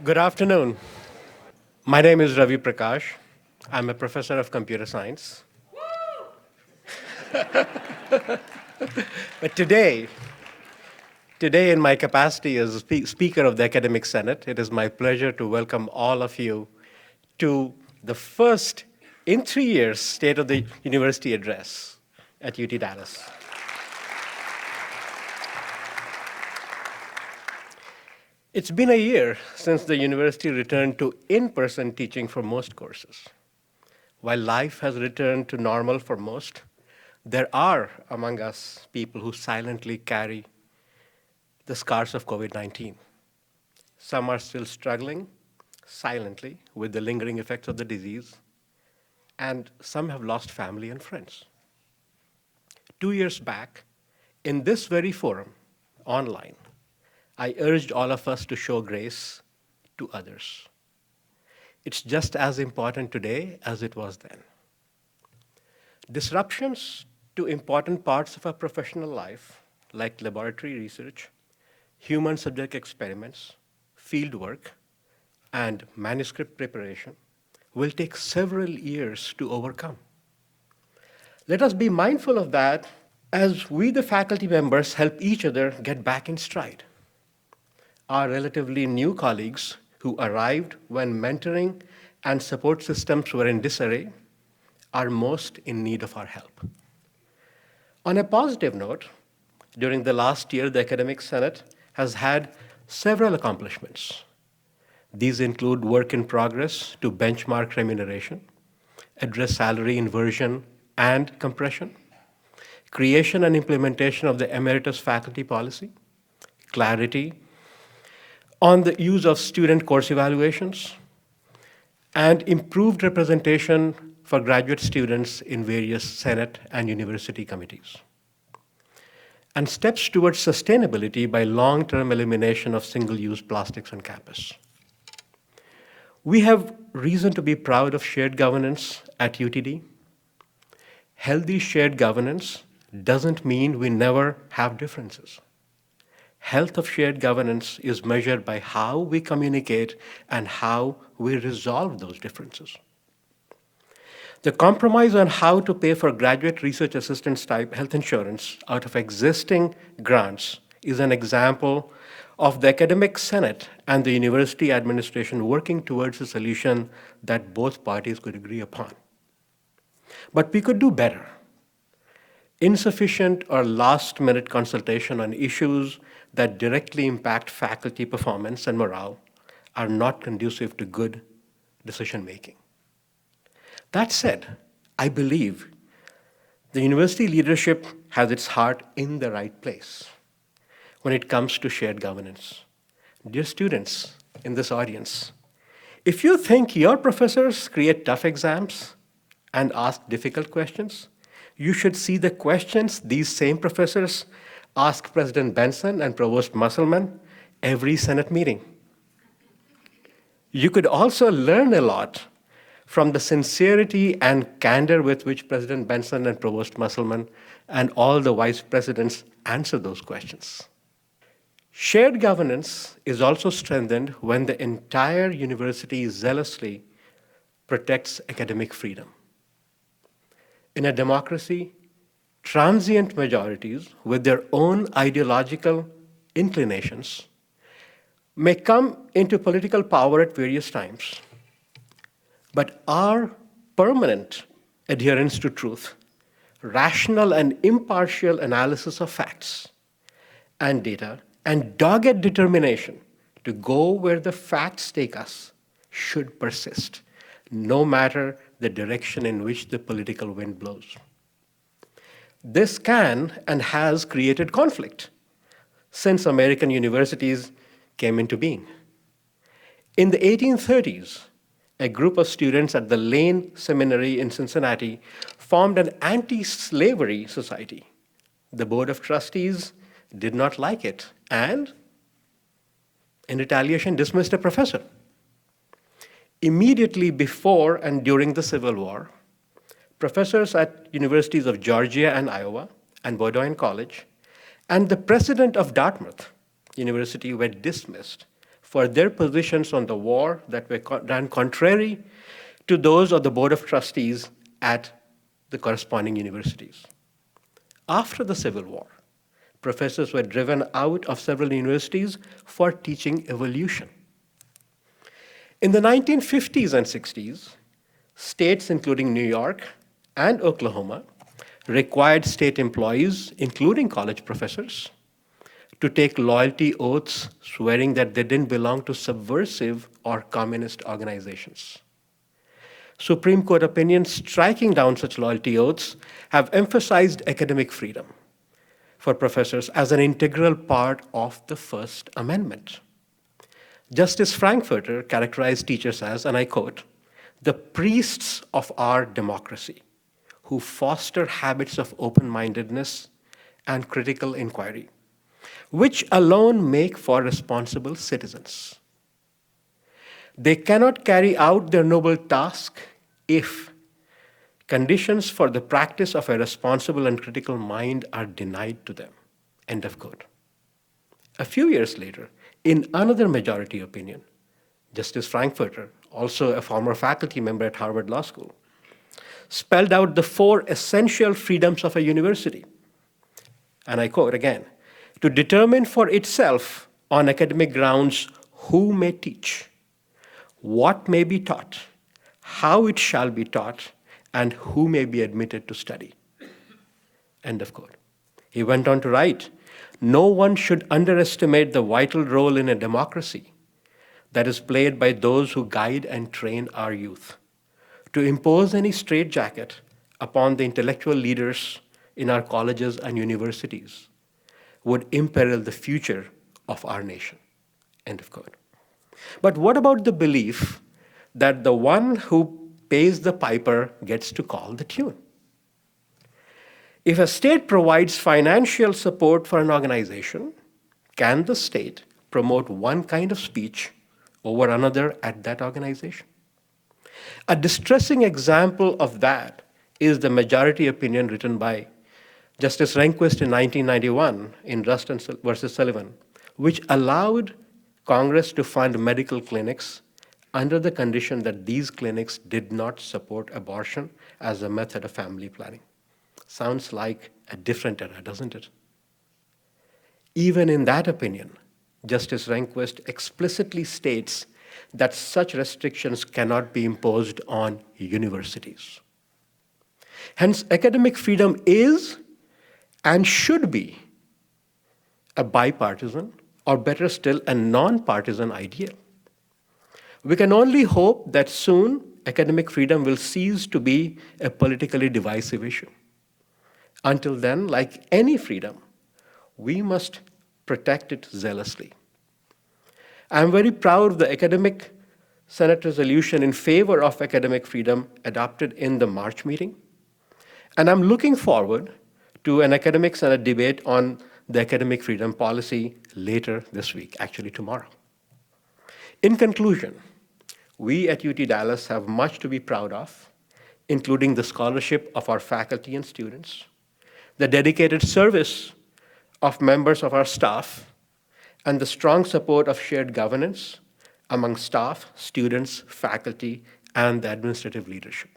Good afternoon. My name is Ravi Prakash. I'm a professor of computer science. But today in my capacity as Speaker of the Academic Senate, it is my pleasure to welcome all of you to the first in 3 years State of the University address at UT Dallas. It's been a year since the university returned to in-person teaching for most courses. While life has returned to normal for most, there are among us people who silently carry the scars of COVID 19. Some are still struggling silently with the lingering effects of the disease, and some have lost family and friends. 2 years back, in this very forum, online, I urged all of us to show grace to others. It's just as important today as it was then. Disruptions to important parts of our professional life, like laboratory research, human subject experiments, field work, and manuscript preparation, will take several years to overcome. Let us be mindful of that as we, the faculty members, help each other get back in stride. Our relatively new colleagues who arrived when mentoring and support systems were in disarray are most in need of our help. On a positive note, during the last year, the Academic Senate has had several accomplishments. These include work in progress to benchmark remuneration, address salary inversion and compression, creation and implementation of the emeritus faculty policy, clarity on the use of student course evaluations, and improved representation for graduate students in various Senate and university committees, and steps towards sustainability by long-term elimination of single-use plastics on campus. We have reason to be proud of shared governance at UTD. Healthy shared governance doesn't mean we never have differences. Health of shared governance is measured by how we communicate and how we resolve those differences. The compromise on how to pay for graduate research assistants type health insurance out of existing grants is an example of the Academic Senate and the university administration working towards a solution that both parties could agree upon. But we could do better. Insufficient or last-minute consultation on issues that directly impact faculty performance and morale are not conducive to good decision-making. That said, I believe the university leadership has its heart in the right place when it comes to shared governance. Dear students in this audience, if you think your professors create tough exams and ask difficult questions, you should see the questions these same professors ask President Benson and Provost Musselman every Senate meeting. You could also learn a lot from the sincerity and candor with which President Benson and Provost Musselman and all the vice presidents answer those questions. Shared governance is also strengthened when the entire university zealously protects academic freedom. In a democracy, transient majorities with their own ideological inclinations may come into political power at various times, but our permanent adherence to truth, rational and impartial analysis of facts and data, and dogged determination to go where the facts take us should persist, no matter the direction in which the political wind blows. This can and has created conflict since American universities came into being. In the 1830s, a group of students at the Lane Seminary in Cincinnati formed an anti-slavery society. The Board of Trustees did not like it and, in retaliation, dismissed a professor. Immediately before and during the Civil War, professors at universities of Georgia and Iowa and Bowdoin College and the president of Dartmouth University were dismissed for their positions on the war that were ran contrary to those of the Board of Trustees at the corresponding universities. After the Civil War, professors were driven out of several universities for teaching evolution. In the 1950s and 60s, states including New York and Oklahoma required state employees, including college professors, to take loyalty oaths swearing that they didn't belong to subversive or communist organizations. Supreme Court opinions striking down such loyalty oaths have emphasized academic freedom for professors as an integral part of the First Amendment. Justice Frankfurter characterized teachers as, and I quote, the priests of our democracy who foster habits of open-mindedness and critical inquiry, which alone make for responsible citizens. They cannot carry out their noble task if conditions for the practice of a responsible and critical mind are denied to them. End of quote. A few years later, in another majority opinion, Justice Frankfurter, also a former faculty member at Harvard Law School, spelled out the 4 essential freedoms of a university. And I quote again, to determine for itself on academic grounds who may teach, what may be taught, how it shall be taught, and who may be admitted to study. End of quote. He went on to write, no one should underestimate the vital role in a democracy that is played by those who guide and train our youth. To impose any straitjacket upon the intellectual leaders in our colleges and universities would imperil the future of our nation. End of quote. But what about the belief that the one who pays the piper gets to call the tune? If a state provides financial support for an organization, can the state promote one kind of speech over another at that organization? A distressing example of that is the majority opinion written by Justice Rehnquist in 1991 in Rust versus Sullivan, which allowed Congress to fund medical clinics under the condition that these clinics did not support abortion as a method of family planning. Sounds like a different era, doesn't it? Even in that opinion, Justice Rehnquist explicitly states that such restrictions cannot be imposed on universities. Hence, academic freedom is and should be a bipartisan, or better still, a non-partisan ideal. We can only hope that soon academic freedom will cease to be a politically divisive issue. Until then, like any freedom, we must protect it zealously. I'm very proud of the academic Senate resolution in favor of academic freedom adopted in the March meeting. And I'm looking forward to an academic Senate debate on the academic freedom policy later this week, actually tomorrow. In conclusion, we at UT Dallas have much to be proud of, including the scholarship of our faculty and students, the dedicated service of members of our staff, and the strong support of shared governance among staff, students, faculty, and the administrative leadership.